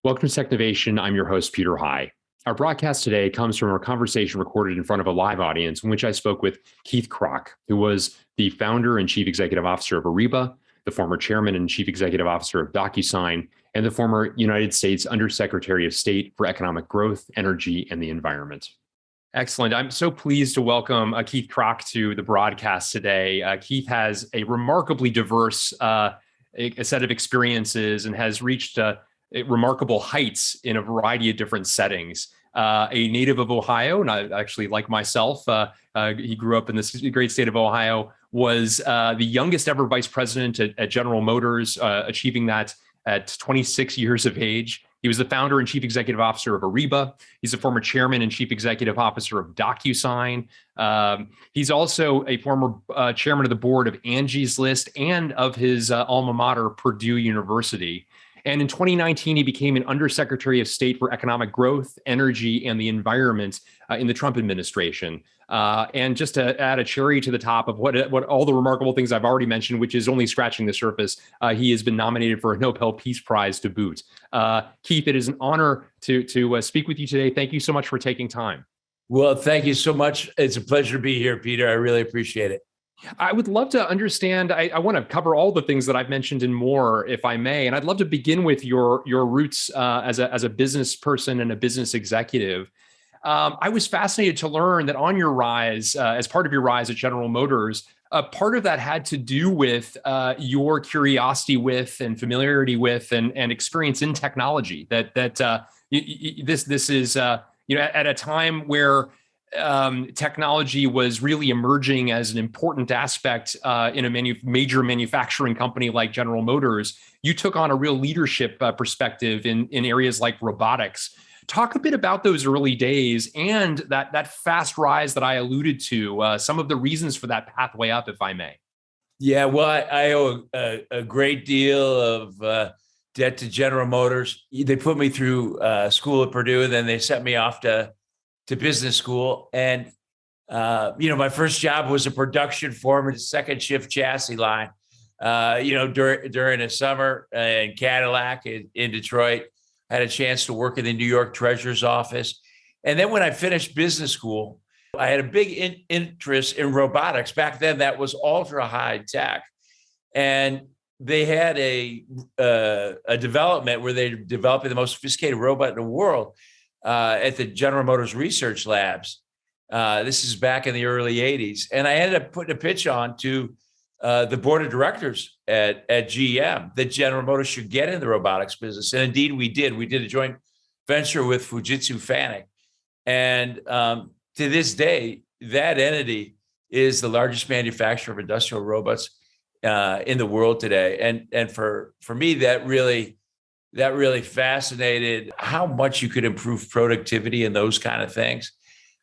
Welcome to Technovation. I'm your host, Peter High. Our broadcast today comes from a conversation recorded in front of a live audience in which I spoke with Keith Krach, who was the founder and chief executive officer of Ariba, the former chairman and chief executive officer of DocuSign, and the former United States Undersecretary of State for Economic Growth, Energy, and the Environment. Excellent. I'm so pleased to welcome Keith Krach to the broadcast today. Keith has a remarkably diverse a set of experiences and has reached remarkable heights in a variety of different settings. A native of Ohio, and I actually, like myself, he grew up in this great state of Ohio, was the youngest ever vice president at General Motors, achieving that at 26 years of age. He was the founder and chief executive officer of Ariba. He's a former chairman and chief executive officer of DocuSign. He's also a former chairman of the board of Angie's List and of his alma mater, Purdue University. And in 2019, he became an Undersecretary of State for Economic Growth, Energy, and the Environment in the Trump administration. And just to add a cherry to the top of what all the remarkable things I've already mentioned, which is only scratching the surface, he has been nominated for a Nobel Peace Prize to boot. Keith, it is an honor to speak with you today. Thank you so much for taking time. Well, thank you so much. It's a pleasure to be here, Peter. I really appreciate it. I would love to understand. I want to cover all the things that I've mentioned and more, if I may. And I'd love to begin with your roots as a business person and a business executive. I was fascinated to learn that on your rise, as part of your rise at General Motors, part of that had to do with your curiosity with and familiarity with and experience in technology. This is at a time where technology was really emerging as an important aspect in a major manufacturing company like General Motors. You took on a real leadership perspective in areas like robotics. Talk a bit about those early days and that fast rise that I alluded to, some of the reasons for that pathway up, if I may. Yeah, well, I owe a great deal of debt to General Motors. They put me through school at Purdue, and then they sent me off to business school. And, my first job was a production foreman, second shift chassis line, during a summer in Cadillac in Detroit. I had a chance to work in the New York Treasurer's office. And then when I finished business school, I had a big interest in robotics. Back then, that was ultra high tech. And they had a development where they're developing the most sophisticated robot in the world at the General Motors Research Labs. This is back in the early 80s. And I ended up putting a pitch on to the board of directors at GM that General Motors should get in the robotics business. And indeed, we did. We did a joint venture with Fujitsu Fanuc. And to this day, that entity is the largest manufacturer of industrial robots in the world today. And for me, that really fascinated how much you could improve productivity and those kind of things.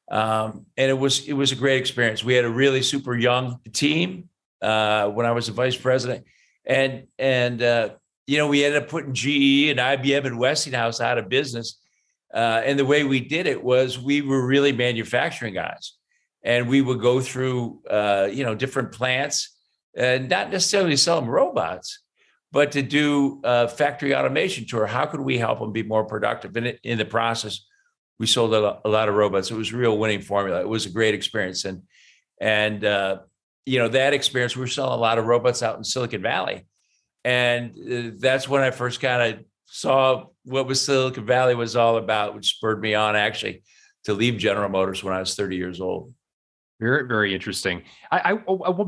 And it was a great experience. We had a really super young team when I was the vice president, and we ended up putting GE and IBM and Westinghouse out of business. And the way we did it was we were really manufacturing guys, and we would go through different plants and not necessarily sell them robots, but to do a factory automation tour. How could we help them be more productive? And in the process, we sold a lot of robots. It was a real winning formula. It was a great experience. And that experience, we were selling a lot of robots out in Silicon Valley. And that's when I first kind of saw what Silicon Valley was all about, which spurred me on actually to leave General Motors when I was 30 years old. Very, very interesting.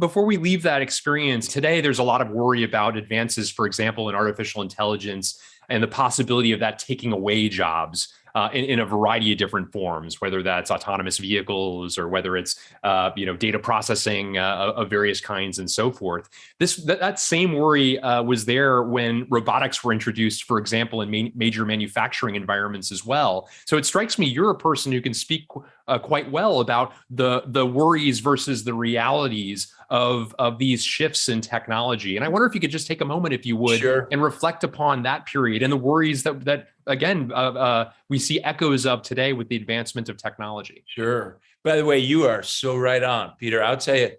Before we leave that experience today, there's a lot of worry about advances, for example, in artificial intelligence and the possibility of that taking away jobs in a variety of different forms, whether that's autonomous vehicles or whether it's data processing of various kinds and so forth. That same worry was there when robotics were introduced, for example, in major manufacturing environments as well. So it strikes me you're a person who can speak quite well about the worries versus the realities of these shifts in technology. And I wonder if you could just take a moment, if you would, Sure, and reflect upon that period and the worries that again, we see echoes of today with the advancement of technology. Sure. By the way, you are so right on, Peter. I'll tell you,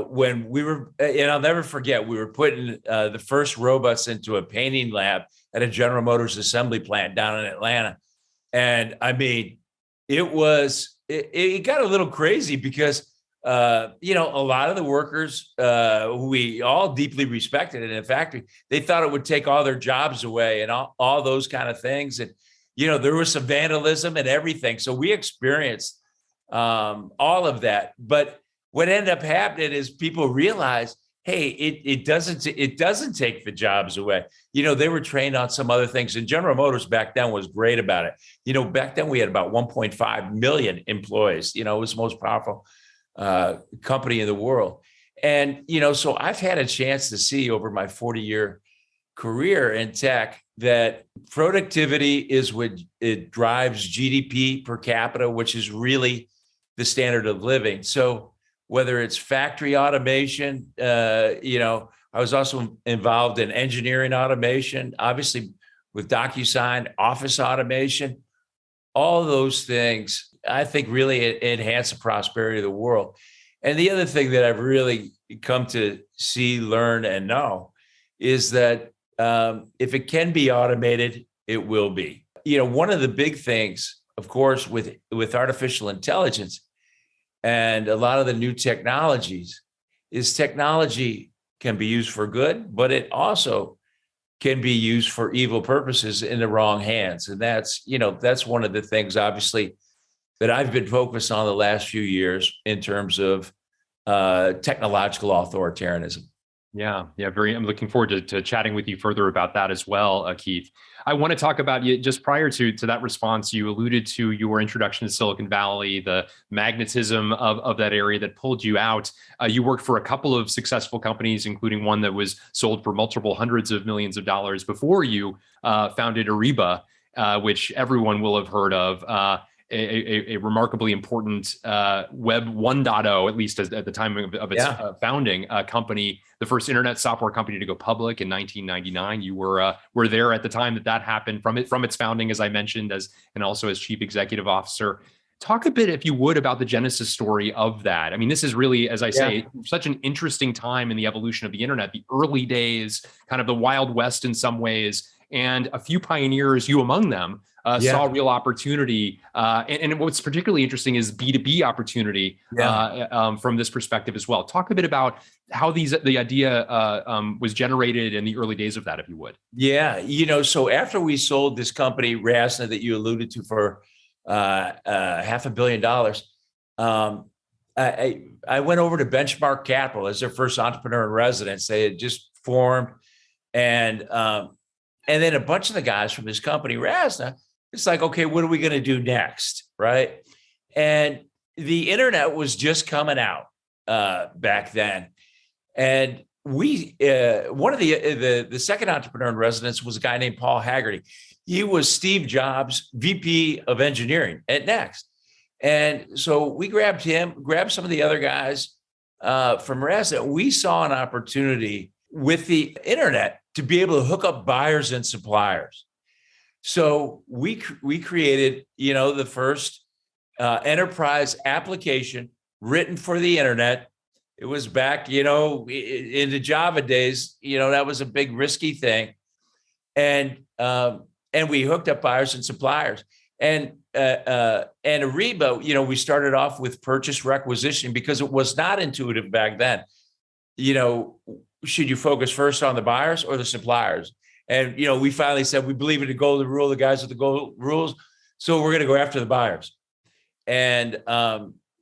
when we were, and I'll never forget, we were putting the first robots into a painting lab at a General Motors assembly plant down in Atlanta. And I mean, it got a little crazy because, a lot of the workers who we all deeply respected in the factory, they thought it would take all their jobs away and all those kind of things. And, there was some vandalism and everything. So we experienced all of that. But what ended up happening is people realized, hey, it doesn't take the jobs away. They were trained on some other things. And General Motors back then was great about it. Back then we had about 1.5 million employees. It was the most powerful company in the world. And, so I've had a chance to see over my 40-year career in tech that productivity is what it drives GDP per capita, which is really the standard of living. So whether it's factory automation, I was also involved in engineering automation, obviously with DocuSign, office automation, all those things, I think really enhance the prosperity of the world. And the other thing that I've really come to see, learn, and know is that if it can be automated, it will be. One of the big things, of course, with artificial intelligence and a lot of the new technologies is technology can be used for good, but it also can be used for evil purposes in the wrong hands. And that's one of the things, obviously, that I've been focused on the last few years in terms of technological authoritarianism. Yeah. I'm looking forward to chatting with you further about that as well, Keith. I want to talk about you just prior to that response. You alluded to your introduction to Silicon Valley, the magnetism of that area that pulled you out. You worked for a couple of successful companies, including one that was sold for multiple hundreds of millions of dollars before you founded Ariba, which everyone will have heard of. A remarkably important Web 1.0, at least at the time of its founding, company, the first internet software company to go public in 1999. You were there at the time that happened from its founding, as I mentioned, and also as chief executive officer. Talk a bit, if you would, about the genesis story of that. I mean, this is really, as I say, such an interesting time in the evolution of the internet, the early days, kind of the Wild West in some ways, and a few pioneers, you among them, saw real opportunity. And what's particularly interesting is B2B opportunity from this perspective as well. Talk a bit about how the idea was generated in the early days of that, if you would. Yeah. So after we sold this company, RASNA, that you alluded to, for $500 million, I went over to Benchmark Capital as their first entrepreneur in residence. They had just formed. And then a bunch of the guys from this company, RASNA, it's like, okay, what are we going to do next? Right. And the internet was just coming out back then. And one of the second entrepreneur in residence was a guy named Paul Haggerty. He was Steve Jobs' VP of engineering at Next. And so we grabbed him, grabbed some of the other guys from RASNA. We saw an opportunity with the internet to be able to hook up buyers and suppliers. So we created, the first enterprise application written for the internet. It was back, in the Java days, that was a big risky thing. And we hooked up buyers and suppliers. And Ariba, we started off with purchase requisition because it was not intuitive back then. Should you focus first on the buyers or the suppliers? And, we finally said, we believe in the golden rule, the guys with the golden rules. So we're going to go after the buyers. And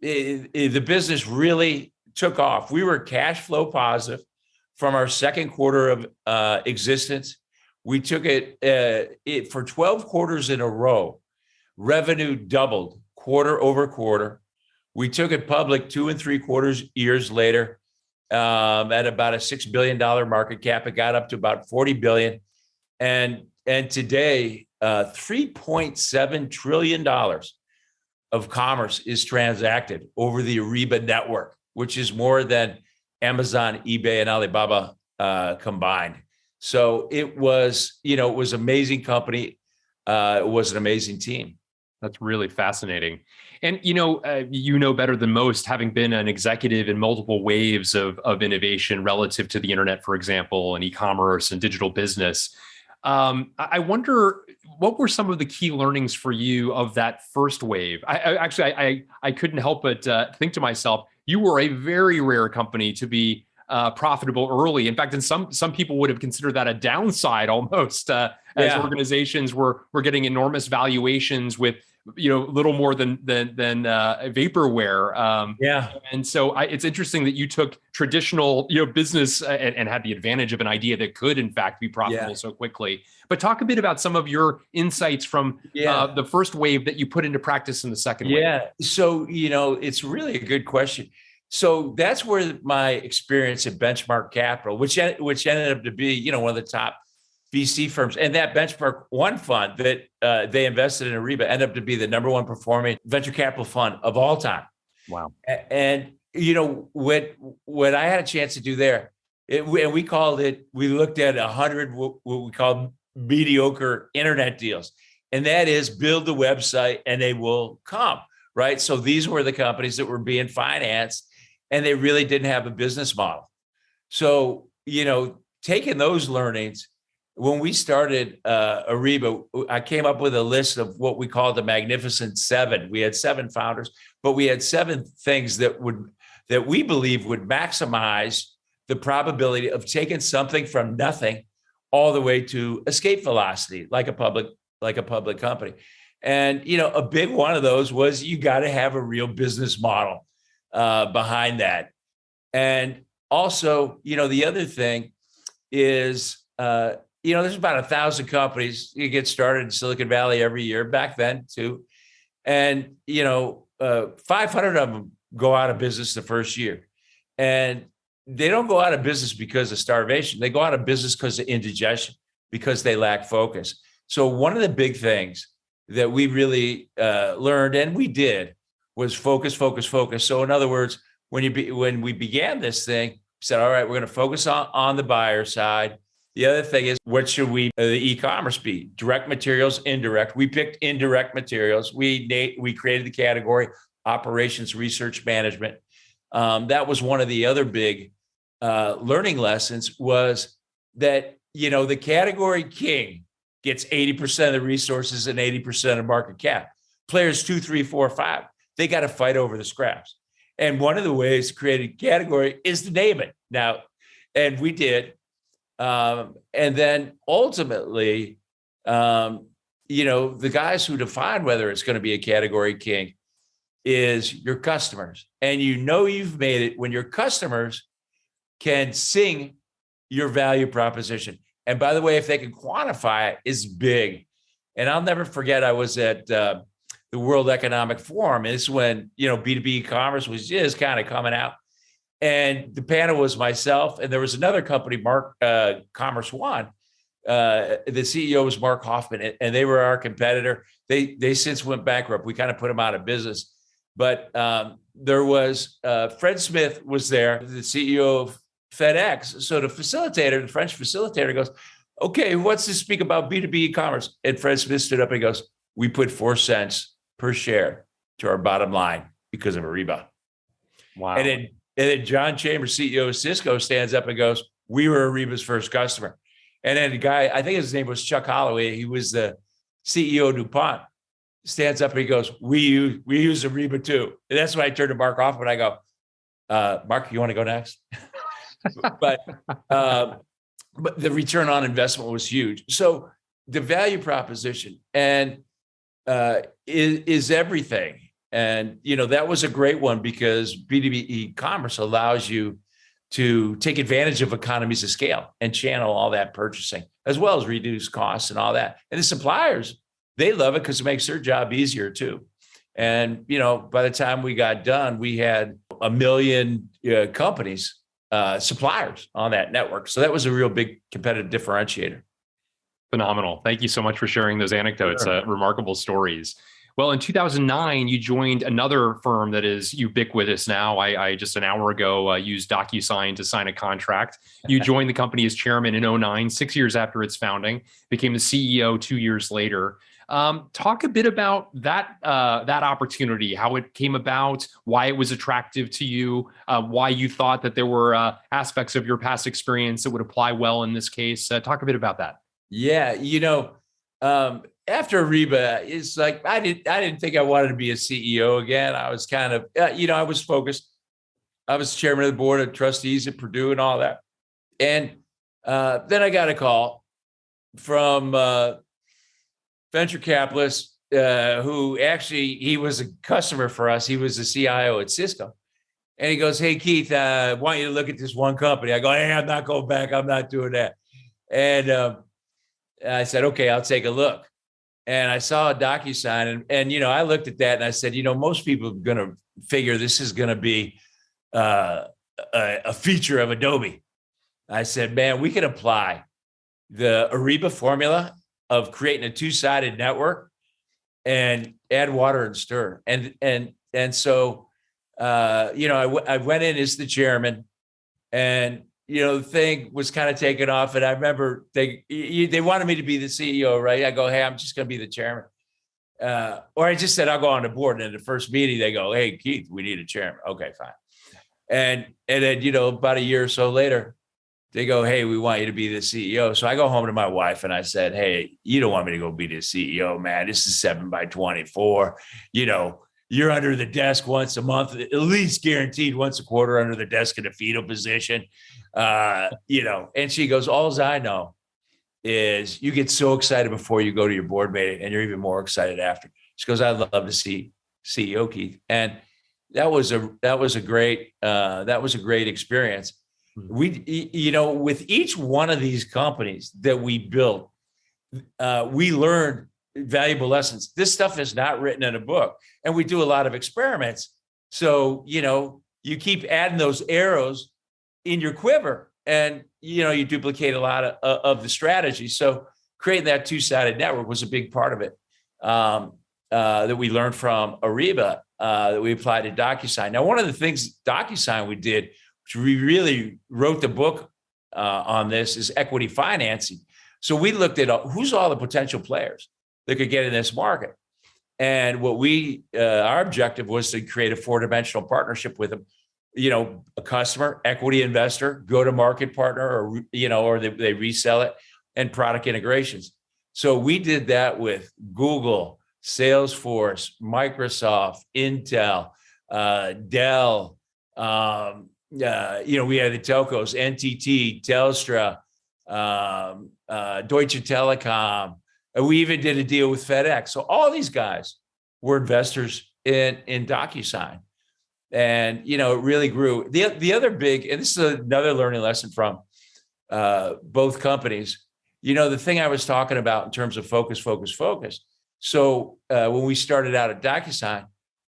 the business really took off. We were cash flow positive from our second quarter of existence. We took it for 12 quarters in a row. Revenue doubled quarter over quarter. We took it public 2.75 years later at about a $6 billion market cap. It got up to about 40 billion. And today, $3.7 trillion of commerce is transacted over the Ariba network, which is more than Amazon, eBay, and Alibaba combined. So it was, it was an amazing company. It was an amazing team. That's really fascinating. And, better than most, having been an executive in multiple waves of innovation relative to the internet, for example, and e-commerce and digital business. I wonder what were some of the key learnings for you of that first wave? I couldn't help but think to myself, you were a very rare company to be profitable early. In fact, and some people would have considered that a downside almost, as organizations were getting enormous valuations with little more than vaporware. And so it's interesting that you took traditional business and had the advantage of an idea that could in fact be profitable so quickly. But talk a bit about some of your insights from the first wave that you put into practice in the second wave. Yeah. So it's really a good question. So that's where my experience at Benchmark Capital, which ended up to be one of the top VC firms, and that Benchmark One fund that they invested in Ariba ended up to be the number one performing venture capital fund of all time. Wow! And what I had a chance to do there, and we looked at 100 what we call mediocre internet deals, and that is build the website and they will come, right? So these were the companies that were being financed, and they really didn't have a business model. So taking those learnings. When we started Ariba, I came up with a list of what we call the Magnificent Seven. We had 7 founders, but we had 7 things that we believe would maximize the probability of taking something from nothing all the way to escape velocity, like a public company. And a big one of those was you got to have a real business model behind that. And also, the other thing is. There's about 1,000 companies you get started in Silicon Valley every year back then too. And, 500 of them go out of business the first year. And they don't go out of business because of starvation. They go out of business because of indigestion, because they lack focus. So one of the big things that we really learned, and we did, was focus, focus, focus. So in other words, when we began this thing, we said, all right, we're going to focus on the buyer side. The other thing is, what should the e-commerce be? Direct materials, indirect. We picked indirect materials. We created the category operations research management. That was one of the other big learning lessons, was that, the category king gets 80% of the resources and 80% of market cap. Players 2, 3, 4, 5, they got to fight over the scraps. And one of the ways to create a category is to name it. Now, and we did. And then ultimately, the guys who define whether it's going to be a category king is your customers. And you've made it when your customers can sing your value proposition. And by the way, if they can quantify it, it's big. And I'll never forget, I was at the World Economic Forum. And it's when, B2B e-commerce was just kind of coming out. And the panel was myself, and there was another company, Commerce One. The CEO was Mark Hoffman, and they were our competitor. They since went bankrupt. We kind of put them out of business. But there was Fred Smith was there, the CEO of FedEx. So the French facilitator goes, okay, who wants to speak about B2B e-commerce? And Fred Smith stood up and goes, we put 4 cents per share to our bottom line because of Ariba. Wow. And then John Chambers, CEO of Cisco, stands up and goes, we were Ariba's first customer. And then the guy, I think his name was Chuck Holloway, he was the CEO of DuPont, stands up and he goes, we use Ariba too. And that's when I turned to Mark Hoffman. I go, Mark, you want to go next? But the return on investment was huge. So the value proposition is everything. And, that was a great one because B2B e-commerce allows you to take advantage of economies of scale and channel all that purchasing, as well as reduce costs and all that. And the suppliers, they love it because it makes their job easier too. And, by the time we got done, we had 1 million companies, suppliers on that network. So that was a real big competitive differentiator. Phenomenal. Thank you so much for sharing those anecdotes, Sure. Remarkable stories. Well, in 2009, you joined another firm that is ubiquitous now. I just an hour ago used DocuSign to sign a contract. You joined the company as chairman in 2009, 6 years after its founding, became the CEO 2 years later. Talk a bit about that opportunity, how it came about, why it was attractive to you, why you thought that there were aspects of your past experience that would apply well in this case. Talk a bit about that. Yeah, after Ariba, it's like I didn't think I wanted to be a CEO again. I was kind of, I was focused. I was chairman of the board of trustees at Purdue and all that. And then I got a call from venture capitalist who actually he was a customer for us. He was the CIO at Cisco. And he goes, "Hey, Keith, I want you to look at this one company." I go, "Hey, I'm not going back. I'm not doing that." And I said, "Okay, I'll take a look." And I saw a DocuSign, and I looked at that and I said, most people are going to figure this is going to be a feature of Adobe. I said, man, we can apply the Ariba formula of creating a two-sided network and add water and stir. So I went in as the chairman, and the thing was kind of taken off. And I remember they wanted me to be the CEO, right? I go, "Hey, I'm just going to be the chairman." Or I just said, "I'll go on the board." And in the first meeting, they go, "Hey, Keith, we need a chairman." Okay, fine. And then, about a year or so later, they go, "Hey, we want you to be the CEO." So I go home to my wife and I said, "Hey, you don't want me to go be the CEO, man. This is 7x24. You're under the desk once a month, at least guaranteed once a quarter under the desk in a fetal position." And she goes, "All I know is you get so excited before you go to your board meeting and you're even more excited after." She goes, "I'd love to see CEO Keith." And that was a great experience. We, with each one of these companies that we built, we learned valuable lessons. This stuff is not written in a book, and we do a lot of experiments. So, you keep adding those arrows in your quiver, and, you duplicate a lot of the strategy. So creating that two-sided network was a big part of it that we learned from Ariba that we applied to DocuSign. Now, one of the things DocuSign we did, which we really wrote the book on this, is equity financing. So we looked at who's all the potential players that could get in this market. And our objective was to create a 4-dimensional partnership with them. A customer, equity investor, go-to-market partner, or they resell it, and product integrations. So we did that with Google, Salesforce, Microsoft, Intel, Dell. We had the telcos, NTT, Telstra, Deutsche Telekom. We even did a deal with FedEx. So all these guys were investors in DocuSign. And, it really grew. The other big, and this is another learning lesson from both companies, the thing I was talking about in terms of focus. So when we started out at DocuSign,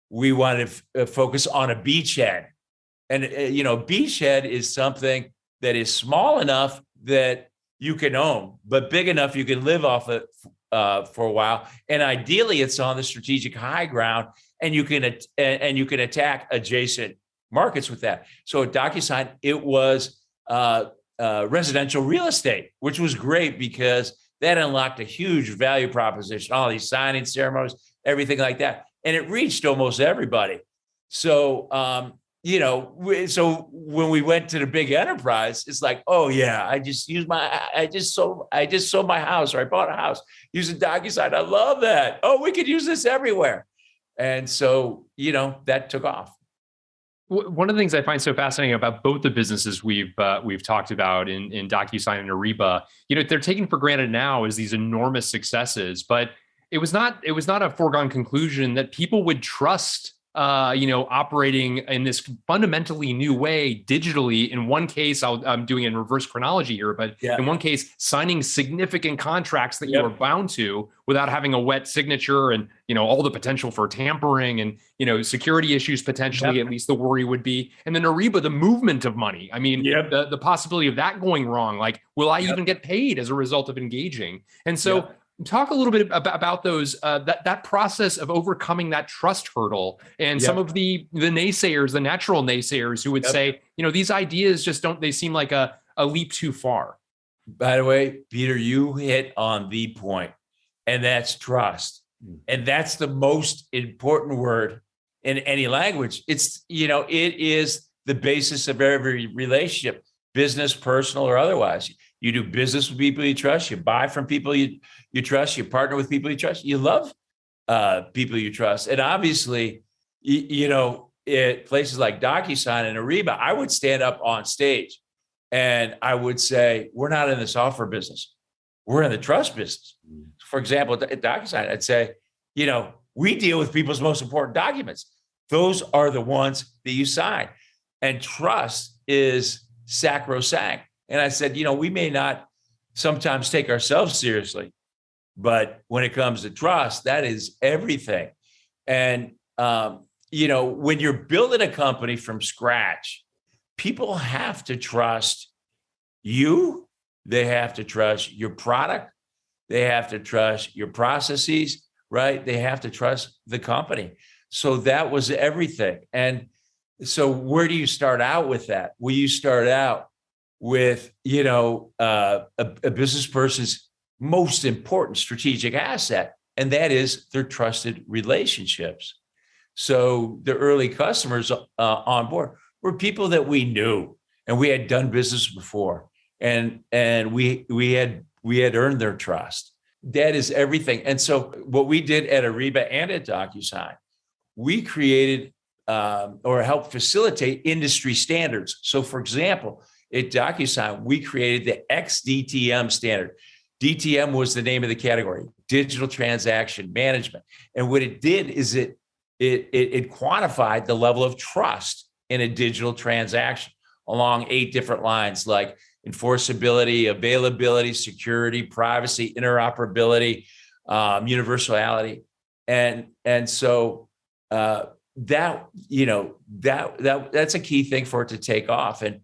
we wanted to focus on a beachhead. And, beachhead is something that is small enough that you can own, but big enough you can live off it for a while. And ideally, it's on the strategic high ground, and you can attack adjacent markets with that. So at DocuSign, it was residential real estate, which was great because that unlocked a huge value proposition, all these signing ceremonies, everything like that. And it reached almost everybody. So, so when we went to the big enterprise, it's like, oh yeah, I just sold my house, or I bought a house using DocuSign. I love that. Oh, we could use this everywhere. And so, that took off. One of the things I find so fascinating about both the businesses we've talked about in DocuSign and Ariba, they're taken for granted now as these enormous successes, but it was not a foregone conclusion that people would trust operating in this fundamentally new way digitally. In one case, I'm doing it in reverse chronology here, but in one case, signing significant contracts that you were bound to without having a wet signature, and, all the potential for tampering and, security issues potentially, at least the worry would be. And then Ariba, the movement of money. I mean, the possibility of that going wrong, like, will I even get paid as a result of engaging? And so talk a little bit about those that process of overcoming that trust hurdle, and some of the naysayers, the natural naysayers, who would say, these ideas just they seem like a leap too far. By the way, Peter, you hit on the point, and that's trust. And that's the most important word in any language. It's, it is the basis of every relationship, business, personal, or otherwise. You do business with people you trust. You buy from people you trust. You partner with people you trust. You love people you trust. And obviously, at places like DocuSign and Ariba, I would stand up on stage and I would say, we're not in the software business. We're in the trust business. For example, at DocuSign, I'd say, we deal with people's most important documents. Those are the ones that you sign. And trust is sacrosanct. And I said, we may not sometimes take ourselves seriously, but when it comes to trust, that is everything. And, when you're building a company from scratch, people have to trust you. They have to trust your product. They have to trust your processes, right? They have to trust the company. So that was everything. And so where do you start out with that? Well, you start out with, a business person's most important strategic asset, and that is their trusted relationships. So the early customers on board were people that we knew and we had done business before, and we had earned their trust. That is everything. And so what we did at Ariba and at DocuSign, we created or helped facilitate industry standards. So for example, at DocuSign, we created the XDTM standard. DTM was the name of the category, digital transaction management. And what it did is it quantified the level of trust in a digital transaction along 8 different lines, like enforceability, availability, security, privacy, interoperability, universality. And so that's a key thing for it to take off. And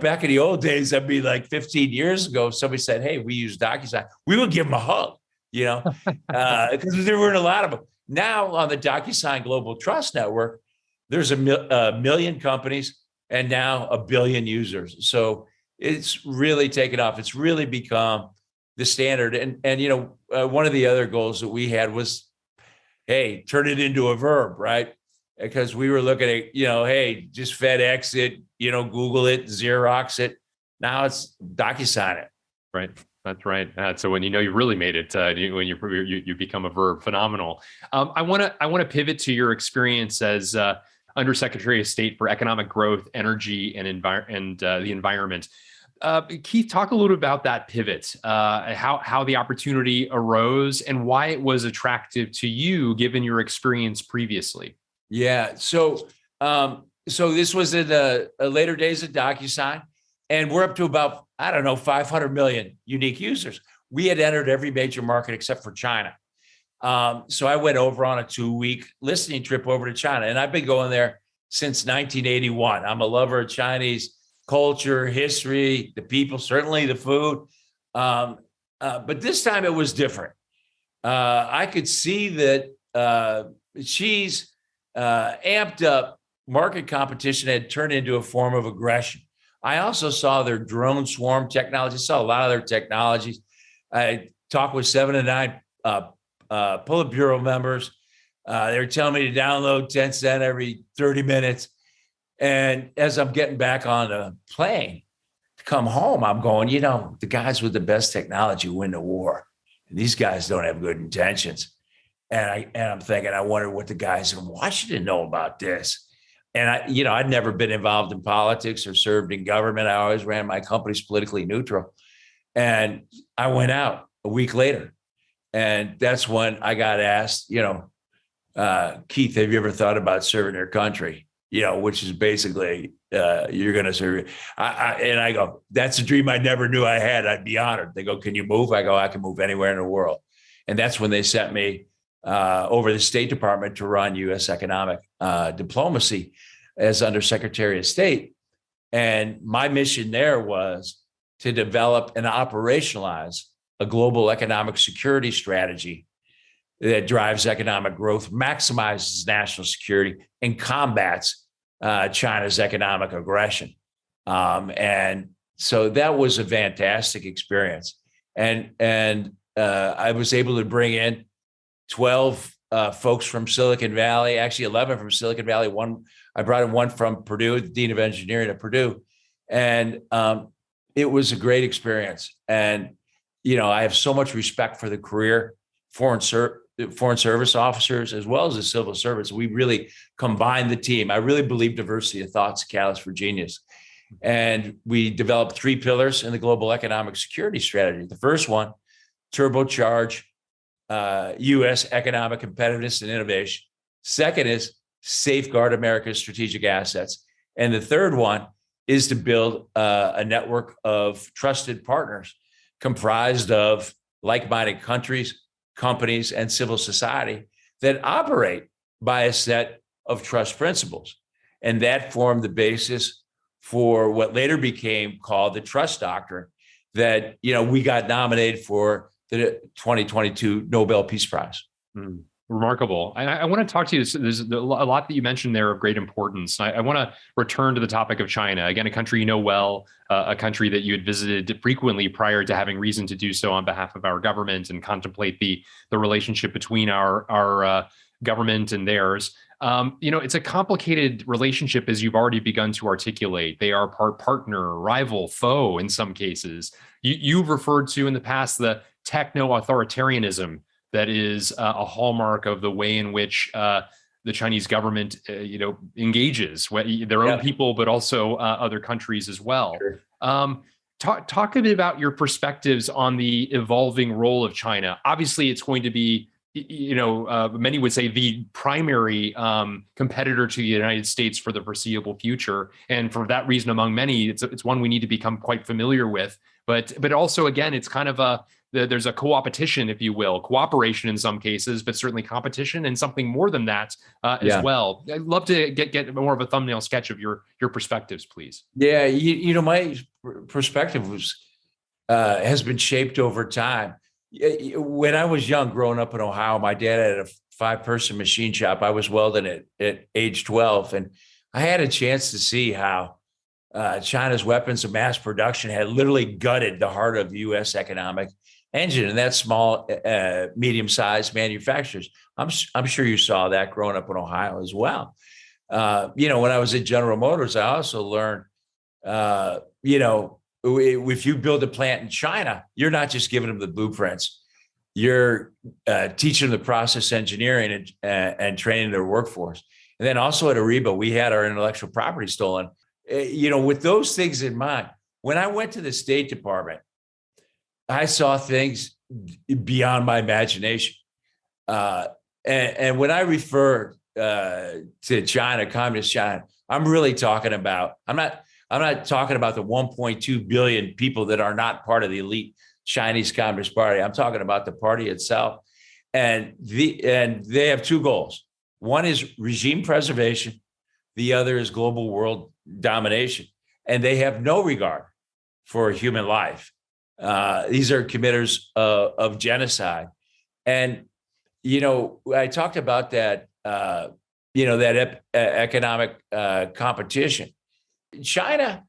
back in the old days, I'd be like 15 years ago, somebody said, hey, we use DocuSign, we would give them a hug, because there weren't a lot of them. Now on the DocuSign Global Trust Network, there's a million companies and now 1 billion users. So it's really taken off. It's really become the standard. And one of the other goals that we had was, hey, turn it into a verb, right? Because we were looking at, hey, just FedEx it, Google it, Xerox it. Now it's DocuSign it. Right. That's right. So when you really made it, when you become a verb, phenomenal. I want to pivot to your experience as Undersecretary of State for Economic Growth, Energy, and the Environment. Keith, talk a little bit about that pivot, how the opportunity arose, and why it was attractive to you, given your experience previously. Yeah. So this was in the later days of DocuSign, and we're up to about, 500 million unique users. We had entered every major market except for China. So I went over on a 2-week listening trip over to China, and I've been going there since 1981. I'm a lover of Chinese culture, history, the people, certainly the food. But this time it was different. I could see that Xi's amped up market competition had turned into a form of aggression. I also saw their drone swarm technology, saw a lot of their technologies. I talked with 7 and 9 Politburo members. They were telling me to download Tencent every 30 minutes. And as I'm getting back on the plane to come home, I'm going, the guys with the best technology win the war. And these guys don't have good intentions. And I'm thinking, I wonder what the guys in Washington know about this. And I'd never been involved in politics or served in government. I always ran my companies politically neutral. And I went out a week later. And that's when I got asked, Keith, have you ever thought about serving your country? Which is basically, you're going to serve. And I go, that's a dream I never knew I had. I'd be honored. They go, can you move? I go, I can move anywhere in the world. And that's when they sent me over the State Department to run U.S. economic diplomacy as Undersecretary of State. And my mission there was to develop and operationalize a global economic security strategy that drives economic growth, maximizes national security, and combats China's economic aggression. And so that was a fantastic experience. And I was able to bring in 12 folks from Silicon Valley, actually 11 from Silicon Valley. I brought in one from Purdue, the Dean of Engineering at Purdue. And, it was a great experience. And, I have so much respect for the career foreign service officers as well as the civil servants. We really combined the team. I really believe diversity of thought's a catalyst for genius. And we developed 3 pillars in the global economic security strategy. The first one, turbocharge U.S. economic competitiveness and innovation. Second is safeguard America's strategic assets. And the third one is to build a network of trusted partners comprised of like-minded countries, companies, and civil society that operate by a set of trust principles. And that formed the basis for what later became called the Trust Doctrine that, we got nominated for the 2022 Nobel Peace Prize. Remarkable. I want to talk to you. There's a lot that you mentioned there of great importance. I want to return to the topic of China. Again, a country you know well, a country that you had visited frequently prior to having reason to do so on behalf of our government and contemplate the relationship between our government and theirs. It's a complicated relationship, as you've already begun to articulate. They are partner, rival, foe in some cases. You've referred to in the past the techno-authoritarianism that is a hallmark of the way in which the Chinese government, engages their own people, but also other countries as well. Sure. Talk a bit about your perspectives on the evolving role of China. Obviously, it's going to be, many would say the primary competitor to the United States for the foreseeable future, and for that reason, among many, it's one we need to become quite familiar with. But also, again, it's kind of there's a co-opetition, if you will, cooperation in some cases, but certainly competition and something more than that as well. I'd love to get more of a thumbnail sketch of your perspectives, please. Yeah, my perspective has been shaped over time. When I was young, growing up in Ohio, my dad had a 5-person machine shop. I was welding at age 12, and I had a chance to see how China's weapons of mass production had literally gutted the heart of the U.S. economic engine, and that's small, medium-sized manufacturers. I'm sure you saw that growing up in Ohio as well. When I was at General Motors, I also learned, if you build a plant in China, you're not just giving them the blueprints. You're teaching them the process engineering and training their workforce. And then also at Ariba, we had our intellectual property stolen. With those things in mind, when I went to the State Department, I saw things beyond my imagination. And when I refer to China, communist China, I'm really talking about, I'm not talking about the 1.2 billion people that are not part of the elite Chinese Communist Party. I'm talking about the party itself. And they have 2 goals. One is regime preservation. The other is global world domination. And they have no regard for human life. These are committers of genocide. And, I talked about that, economic competition. China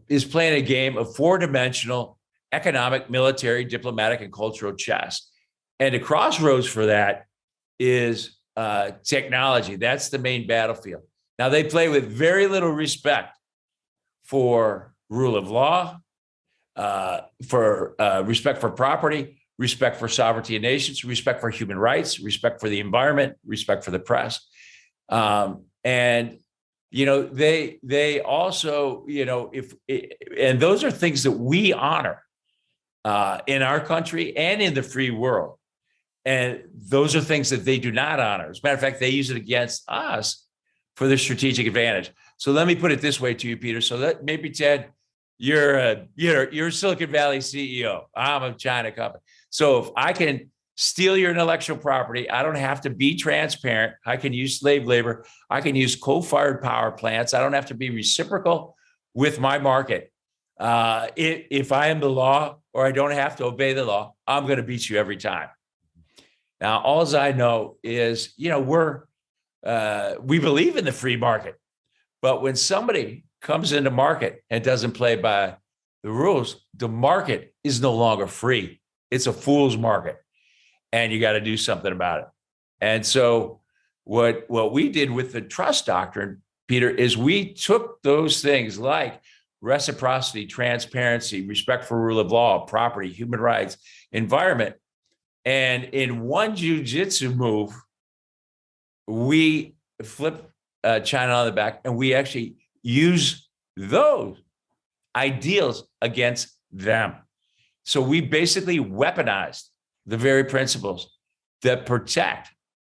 is playing a game of 4-dimensional economic, military, diplomatic, and cultural chess. And the crossroads for that is technology. That's the main battlefield. Now, they play with very little respect for rule of law, for respect for property, respect for sovereignty of nations, respect for human rights, respect for the environment, respect for the press. And they also, and those are things that we honor in our country and in the free world. And those are things that they do not honor. As a matter of fact, they use it against us for their strategic advantage. So let me put it this way to you, Peter. So that maybe, Ted, you're a Silicon Valley CEO. I'm a China company. So if I can steal your intellectual property, I don't have to be transparent. I can use slave labor. I can use coal-fired power plants. I don't have to be reciprocal with my market. If I am the law or I don't have to obey the law, I'm going to beat you every time. Now, all I know is, we believe in the free market, but when somebody comes into market and doesn't play by the rules, the market is no longer free. It's a fool's market, and you got to do something about it. And so what we did with the Trust Doctrine, Peter, is we took those things like reciprocity, transparency, respect for rule of law, property, human rights, environment. And in one jujitsu move, we flip China on the back, and we actually use those ideals against them. So we basically weaponized the very principles that protect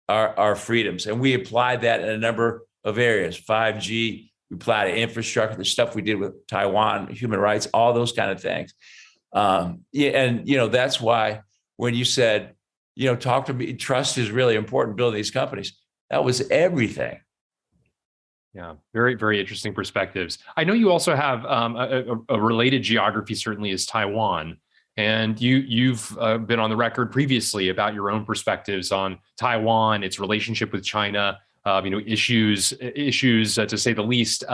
our freedoms. And we applied that in a number of areas. 5G, we applied to infrastructure, the stuff we did with Taiwan, human rights, all those kind of things. That's why when you said, talk to me, trust is really important building these companies. That was everything. Yeah, very, very interesting perspectives. I know you also have a related geography, certainly, is Taiwan. And you've been on the record previously about your own perspectives on Taiwan, its relationship with China, issues to say the least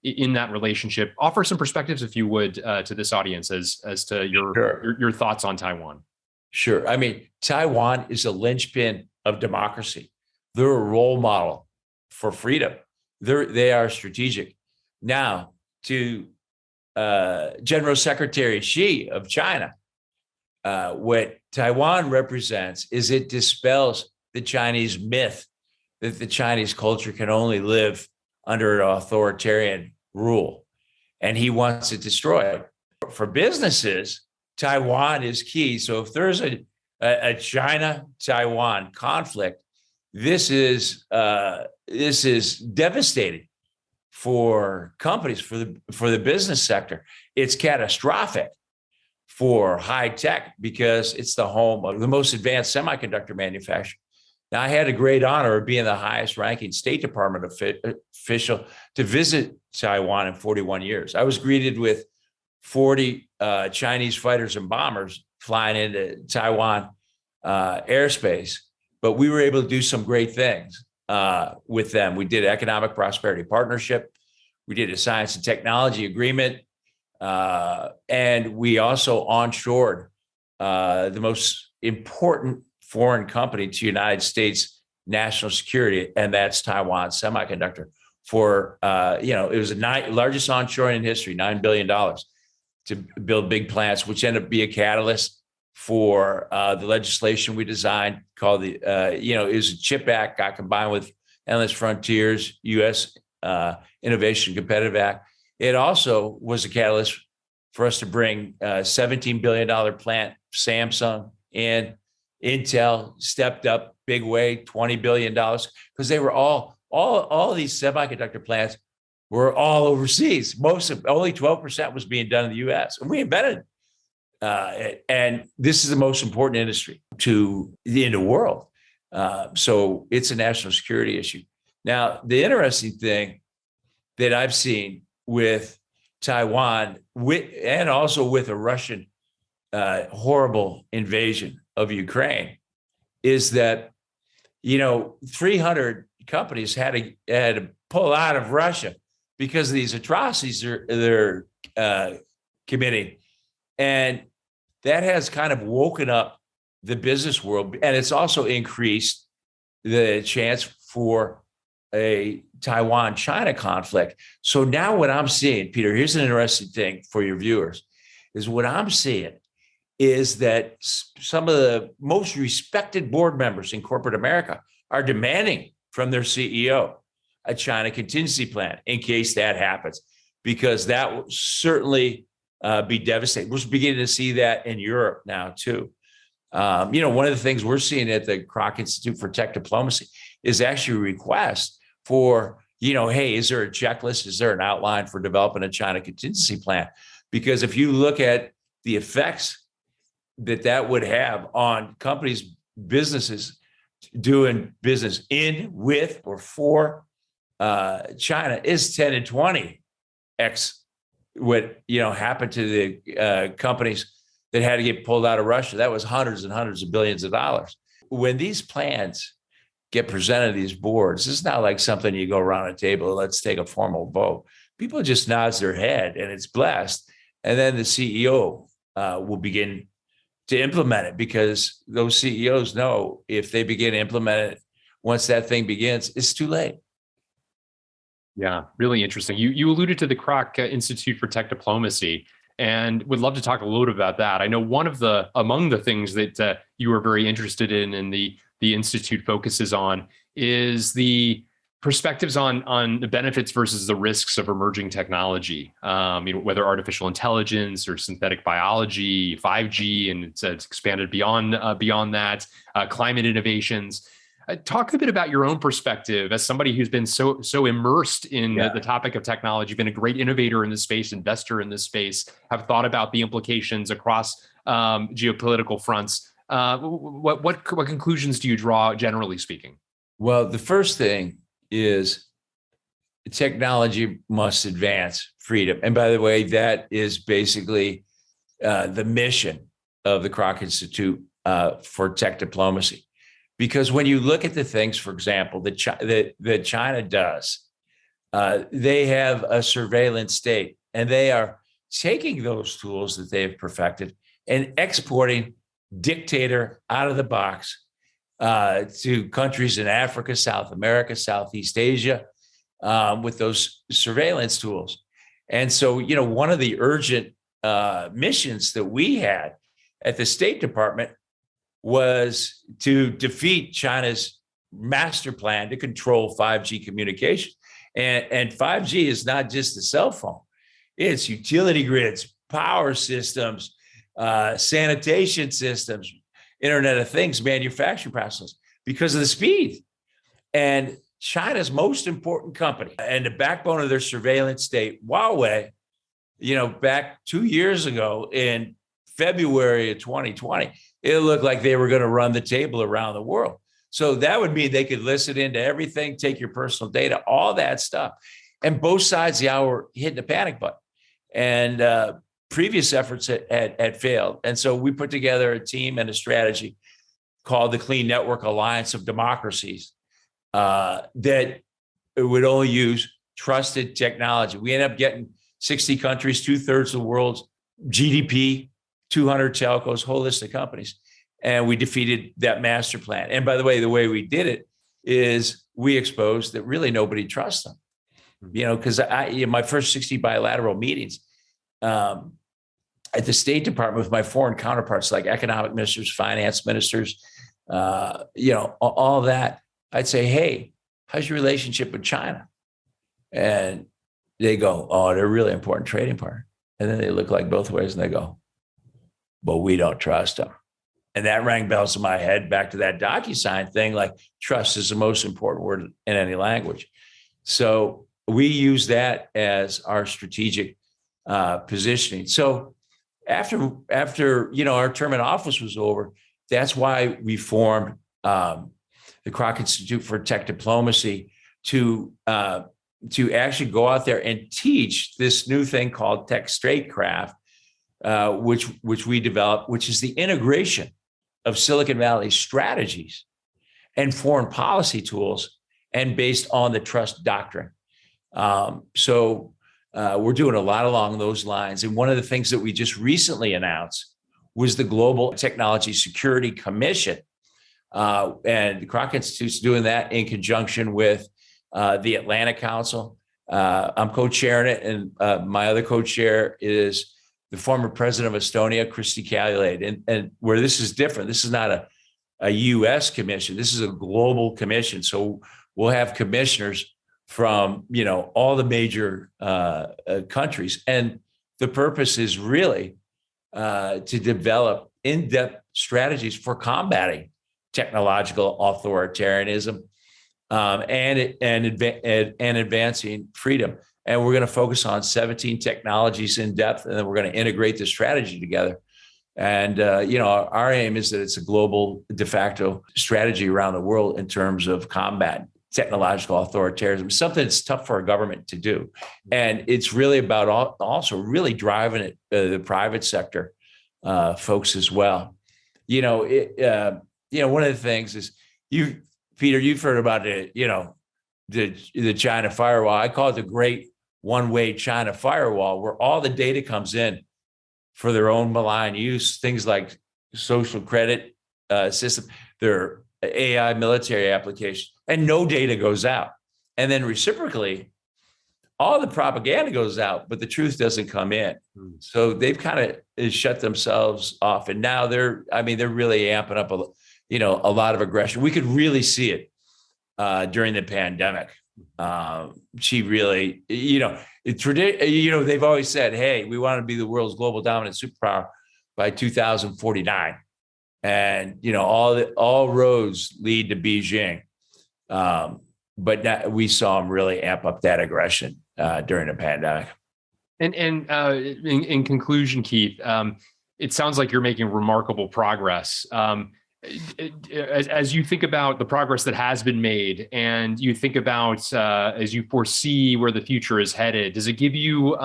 in that relationship. Offer some perspectives, if you would, to this audience as to your thoughts on Taiwan. Sure. I mean, Taiwan is a linchpin of democracy. They're a role model for freedom. They are strategic. Now, to General Secretary Xi of China, what Taiwan represents is it dispels the Chinese myth that the Chinese culture can only live under an authoritarian rule, and he wants to destroy it. For businesses, Taiwan is key. So if there's a China-Taiwan conflict, this is devastating for companies, for the business sector. It's catastrophic for high tech because it's the home of the most advanced semiconductor manufacturer. Now, I had a great honor of being the highest ranking State Department official to visit Taiwan in 41 years. I was greeted with 40 Chinese fighters and bombers flying into Taiwan airspace, but we were able to do some great things with them. We did economic prosperity partnership. We did a science and technology agreement. And we also onshored the most important foreign company to United States national security, and that's Taiwan Semiconductor. It was the largest onshoring in history, $9 billion to build big plants, which ended up being a catalyst for the legislation we designed called it was a CHIP Act, got combined with Endless Frontiers, U.S. Innovation Competitive Act. It also was a catalyst for us to bring $17 billion plant, Samsung and Intel stepped up big way, $20 billion, because they were all these semiconductor plants were all overseas. Only 12% was being done in the U.S. And we invented it. And this is the most important industry in the world. So it's a national security issue. Now, the interesting thing that I've seen with Taiwan and also with a Russian horrible invasion of Ukraine is that, 300 companies had to pull out of Russia because of these atrocities they're committing. And that has kind of woken up the business world. And it's also increased the chance for a Taiwan-China conflict. So now what I'm seeing, Peter, here's an interesting thing for your viewers, is what I'm seeing is that some of the most respected board members in corporate America are demanding from their CEO a China contingency plan in case that happens, because that will certainly be devastating. We're beginning to see that in Europe now, too. One of the things we're seeing at the Kroc Institute for Tech Diplomacy is actually a request for, hey, is there a checklist? Is there an outline for developing a China contingency plan? Because if you look at the effects that would have on companies, businesses doing business in, with, or for China is 10 and 20x what happened to the companies that had to get pulled out of Russia. That was hundreds and hundreds of billions of dollars. When these plans get presented to these boards, it's not like something you go around a table, let's take a formal vote. People just nods their head and it's blessed. And then the CEO will begin to implement it, because those CEOs know if they begin to implement it, once that thing begins, it's too late. Yeah, really interesting. You alluded to the Kroc Institute for Tech Diplomacy, and would love to talk a little bit about that. I know one of the among the things that you are very interested in, and the institute focuses on, is the perspectives on the benefits versus the risks of emerging technology. Whether artificial intelligence or synthetic biology, 5G, and it's expanded beyond that, climate innovations. Talk a bit about your own perspective as somebody who's been so immersed in the topic of technology, been a great innovator in this space, investor in this space, have thought about the implications across geopolitical fronts. What conclusions do you draw, generally speaking? Well, the first thing is technology must advance freedom. And by the way, that is basically the mission of the Kroc Institute for Tech Diplomacy. Because when you look at the things, for example, that China does, they have a surveillance state, and they are taking those tools that they have perfected and exporting dictator out of the box to countries in Africa, South America, Southeast Asia, with those surveillance tools. And so, one of the urgent missions that we had at the State Department was to defeat China's master plan to control 5G communication. And 5G is not just a cell phone. It's utility grids, power systems, sanitation systems, Internet of Things, manufacturing processes, because of the speed. And China's most important company and the backbone of their surveillance state, Huawei, back 2 years ago in February of 2020, it looked like they were going to run the table around the world. So that would mean they could listen into everything, take your personal data, all that stuff. And both sides of the hour were hitting the panic button. And previous efforts had failed. And so we put together a team and a strategy called the Clean Network Alliance of Democracies that would only use trusted technology. We ended up getting 60 countries, 2/3 of the world's GDP, 200 telcos, whole list of companies. And we defeated that master plan. And by the way we did it is we exposed that really nobody trusts them. Because my first 60 bilateral meetings at the State Department with my foreign counterparts, like economic ministers, finance ministers, all that, I'd say, hey, how's your relationship with China? And they go, oh, they're a really important trading partner. And then they look like both ways and they go, but we don't trust them. And that rang bells in my head back to that DocuSign thing, like trust is the most important word in any language. So we use that as our strategic positioning. So after our term in office was over, that's why we formed the Kroc Institute for Tech Diplomacy to actually go out there and teach this new thing called Tech Statecraft, which we developed, which is the integration of Silicon Valley strategies and foreign policy tools, and based on the trust doctrine. So we're doing a lot along those lines. And one of the things that we just recently announced was the Global Technology Security Commission. And the Kroc Institute's doing that in conjunction with the Atlantic Council. I'm co-chairing it, and my other co-chair is the former president of Estonia, Kristi Kaljulaid. And where this is different, this is not a U.S. commission. This is a global commission. So we'll have commissioners from all the major countries, and the purpose is really to develop in-depth strategies for combating technological authoritarianism and advancing freedom. And we're going to focus on 17 technologies in depth, and then we're going to integrate the strategy together. And our aim is that it's a global de facto strategy around the world in terms of combat technological authoritarianism, something that's tough for a government to do. And it's really about also really driving it, the private sector folks as well. One of the things is Peter, you've heard about it, the China firewall. I call it the great one-way China firewall, where all the data comes in for their own malign use, things like social credit system, their AI military application, and no data goes out. And then reciprocally, all the propaganda goes out, but the truth doesn't come in. So they've kind of shut themselves off. And now they're really amping up a lot of aggression. We could really see it during the pandemic. She really, they've always said, hey, we want to be the world's global dominant superpower by 2049. And, all roads lead to Beijing. But now we saw them really amp up that aggression during the pandemic. And in conclusion, Keith, it sounds like you're making remarkable progress. As you think about the progress that has been made, and you think about as you foresee where the future is headed, does it give you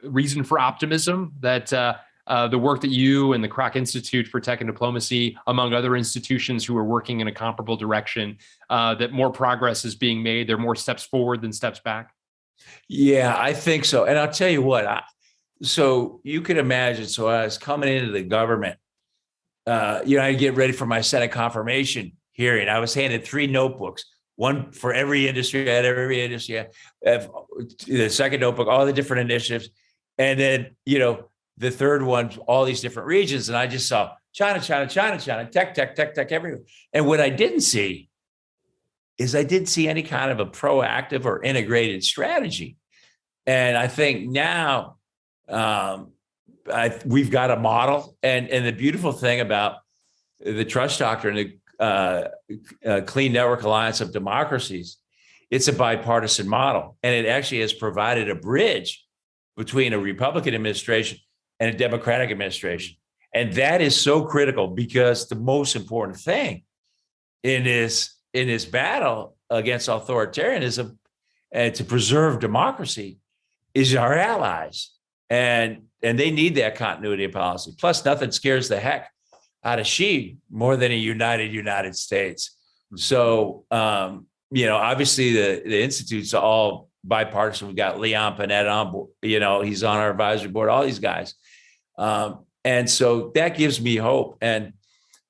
reason for optimism that the work that you and the Kroc Institute for Tech and Diplomacy, among other institutions who are working in a comparable direction, that more progress is being made? There are more steps forward than steps back? Yeah, I think so. And I'll tell you what, so you could imagine, so I was coming into the government, I get ready for my Senate confirmation hearing. I was handed 3 notebooks, one for every industry. I had every industry. The second notebook, all the different initiatives. And then, the third one, all these different regions. And I just saw China, tech, everywhere. And what I didn't see is I didn't see any kind of a proactive or integrated strategy. And I think now we've got a model. And the beautiful thing about the trust doctrine, the Clean Network Alliance of Democracies, it's a bipartisan model. And it actually has provided a bridge between a Republican administration and a Democratic administration. And that is so critical, because the most important thing in this battle against authoritarianism and to preserve democracy is our allies. And they need that continuity of policy. Plus, nothing scares the heck out of Xi more than a United States. So, obviously the Institute's all bipartisan. We've got Leon Panetta on board, he's on our advisory board, all these guys. And so that gives me hope. And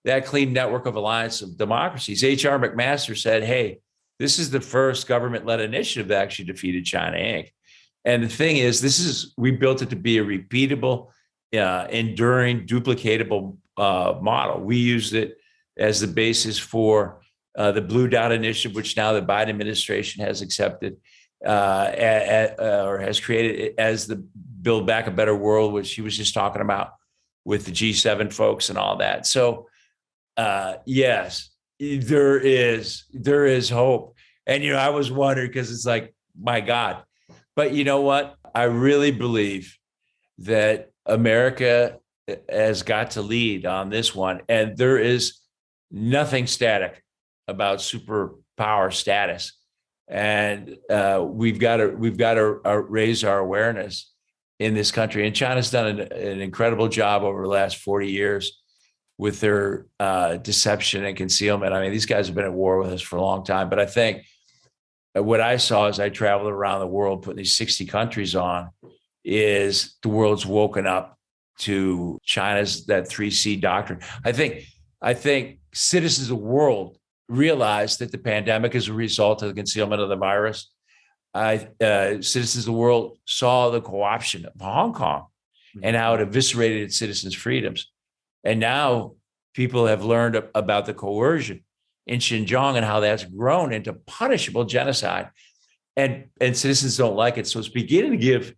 that Clean Network of Alliance of Democracies, H.R. McMaster said, hey, this is the first government-led initiative that actually defeated China Inc. And the thing is, we built it to be a repeatable, enduring, duplicatable model. We used it as the basis for the Blue Dot Initiative, which now the Biden administration has accepted or has created as the Build Back a Better World, which he was just talking about with the G7 folks and all that. So yes, there is hope. And, I was wondering, because it's like, my God. But you know what? I really believe that America has got to lead on this one. And there is nothing static about superpower status. And we've got to raise our awareness in this country. And China's done an incredible job over the last 40 years with their deception and concealment. I mean, these guys have been at war with us for a long time. But I think what I saw as I traveled around the world, putting these 60 countries on, is the world's woken up to China's that 3C doctrine. I think citizens of the world realize that the pandemic is a result of the concealment of the virus. Citizens of the world saw the co-option of Hong Kong and how it eviscerated its citizens' freedoms. And now people have learned about the coercion in Xinjiang and how that's grown into punishable genocide. And citizens don't like it. So it's beginning to give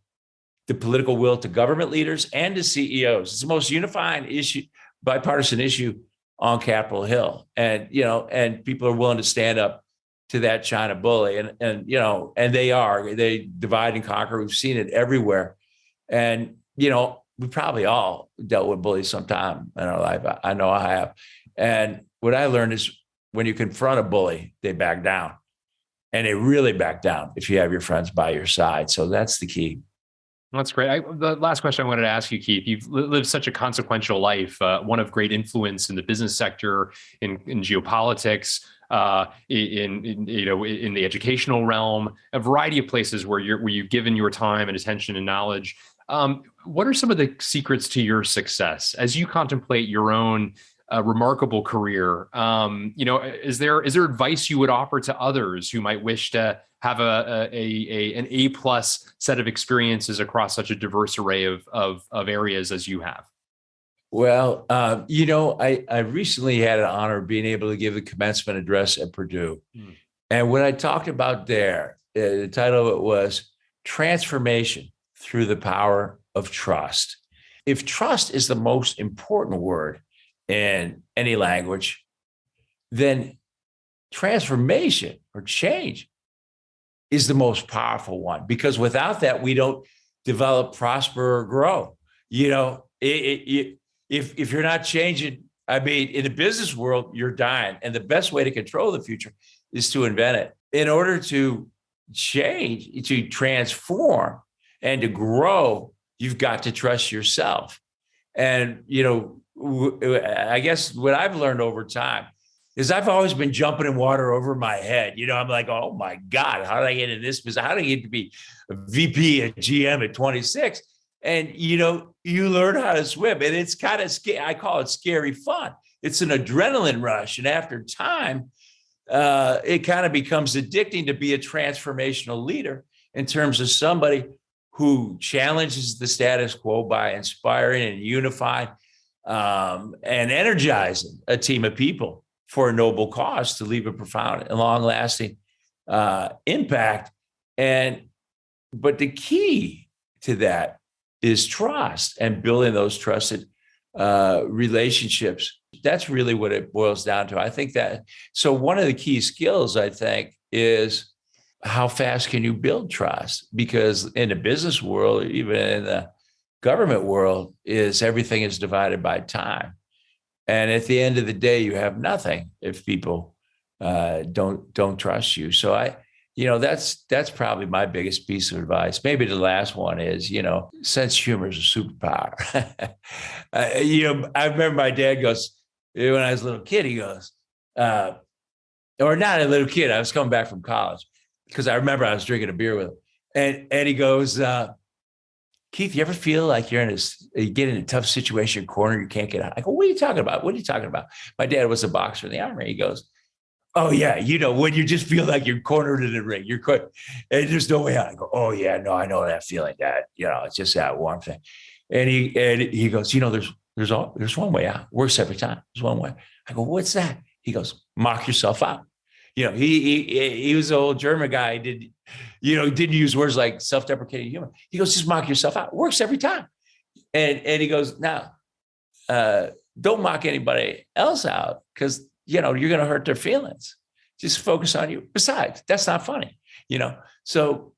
the political will to government leaders and to CEOs. It's the most unifying issue, bipartisan issue on Capitol Hill. And, and people are willing to stand up to that China bully. And they divide and conquer. We've seen it everywhere. And, we probably all dealt with bullies sometime in our life. I know I have. And what I learned is when you confront a bully, they back down. And they really back down if you have your friends by your side. So that's the key. That's great. The last question I wanted to ask you, Keith, you've lived such a consequential life, one of great influence in the business sector, in geopolitics, in the educational realm, a variety of places where you've given your time and attention and knowledge. What are some of the secrets to your success as you contemplate your own remarkable career? Is there advice you would offer to others who might wish to have an A+ set of experiences across such a diverse array of areas as you have? Well, I recently had an honor of being able to give the commencement address at Purdue. And what I talked about there, the title of it was Transformation Through the Power of Trust. If trust is the most important word in any language, then transformation or change is the most powerful one, because without that, we don't develop, prosper, or grow. If you're not changing, I mean, in the business world, you're dying. And the best way to control the future is to invent it. In order to change, to transform, and to grow, you've got to trust yourself. And, I guess what I've learned over time is I've always been jumping in water over my head. I'm like, oh my God, how did I get in this business? How did I get to be a VP at GM at 26? And, you learn how to swim, and it's kind of scary. I call it scary fun. It's an adrenaline rush. And after time, it kind of becomes addicting to be a transformational leader in terms of somebody who challenges the status quo by inspiring and unifying and energizing a team of people for a noble cause to leave a profound and long-lasting impact. But the key to that is trust and building those trusted relationships. That's really what it boils down to. I think that, so one of the key skills, I think, is how fast can you build trust? Because in the business world, even in the government world, everything is divided by time. And at the end of the day, you have nothing if people don't trust you. So that's probably my biggest piece of advice. Maybe the last one is, sense of humor is a superpower. I remember my dad goes, when I was a little kid, he goes, or not a little kid, I was coming back from college, because I remember I was drinking a beer with him. And he goes, Keith, you ever feel like you get in a tough situation, corner, you can't get out? I go, what are you talking about? What are you talking about? My dad was a boxer in the Army. He goes, oh yeah, when you just feel like you're cornered in the ring, and there's no way out. I go, oh yeah, no, I know that feeling, Dad. It's just that warm thing. And he goes, there's one way out. Works every time. There's one way. I go, what's that? He goes, mock yourself out. He was an old German guy. Didn't use words like self-deprecating humor. He goes, just mock yourself out. Works every time. And he goes, now, don't mock anybody else out, because you're going to hurt their feelings. Just focus on you. Besides, that's not funny, So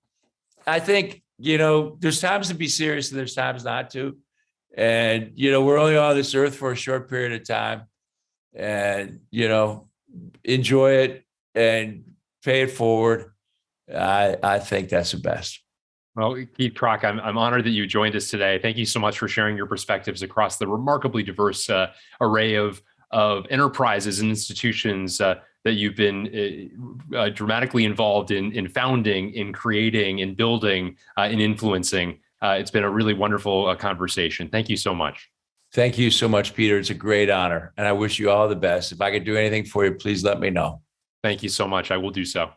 I think, there's times to be serious and there's times not to. And, we're only on this earth for a short period of time, and, enjoy it and pay it forward. I think that's the best. Well, Keith Krach, I'm honored that you joined us today. Thank you so much for sharing your perspectives across the remarkably diverse array of enterprises and institutions that you've been dramatically involved in founding, in creating, in building, in influencing. It's been a really wonderful conversation. Thank you so much. Thank you so much, Peter. It's a great honor, and I wish you all the best. If I could do anything for you, please let me know. Thank you so much. I will do so.